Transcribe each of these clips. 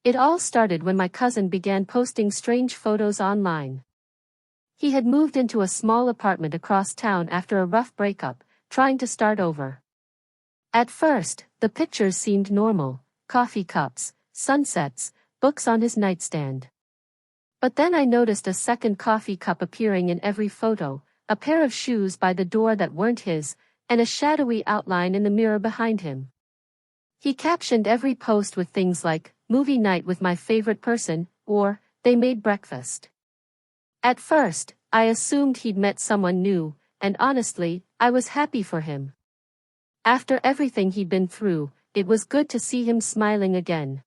It all started when my cousin began posting strange photos online. He had moved into a small apartment across town after a rough breakup, trying to start over. At first, the pictures seemed normal: coffee cups, sunsets, books on his nightstand. But then I noticed a second coffee cup appearing in every photo, a pair of shoes by the door that weren't his, and a shadowy outline in the mirror behind him. He captioned every post with things like, "Movie night with my favorite person," or, "They made breakfast." At first, I assumed he'd met someone new, and honestly, I was happy for him. After everything he'd been through, it was good to see him smiling again.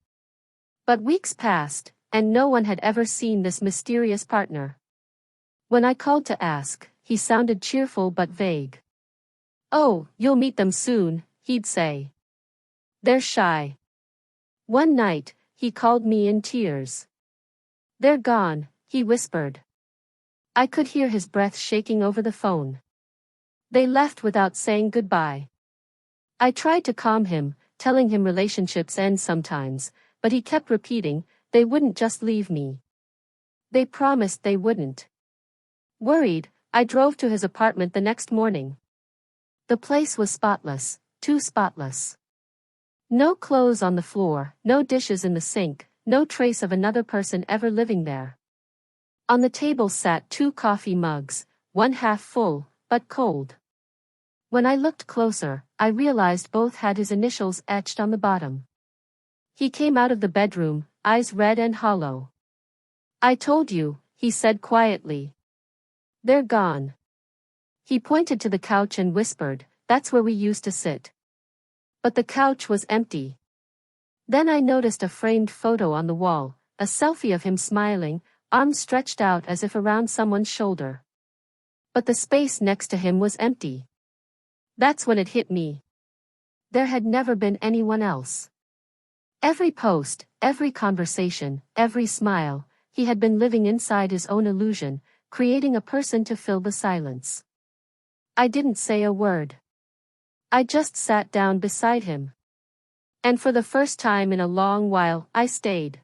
But weeks passed, and no one had ever seen this mysterious partner. When I called to ask, he sounded cheerful but vague. "Oh, you'll meet them soon," he'd say. "They're shy." One night, he called me in tears. "They're gone," he whispered. I could hear his breath shaking over the phone. "They left without saying goodbye." I tried to calm him, telling him relationships end sometimes, but he kept repeating, "They wouldn't just leave me. They promised they wouldn't." Worried, I drove to his apartment the next morning. The place was spotless, too spotless. No clothes on the floor, no dishes in the sink, no trace of another person ever living there. On the table sat 2 coffee mugs, one half full, but cold. When I looked closer, I realized both had his initials etched on the bottom. He came out of the bedroom, eyes red and hollow. "I told you," he said quietly. "They're gone." He pointed to the couch and whispered, "That's where we used to sit." But the couch was empty. Then I noticed a framed photo on the wall, a selfie of him smiling, arms stretched out as if around someone's shoulder. But the space next to him was empty. That's when it hit me. There had never been anyone else. Every post, every conversation, every smile, he had been living inside his own illusion, creating a person to fill the silence. I didn't say a word. I just sat down beside him. And for the first time in a long while, I stayed.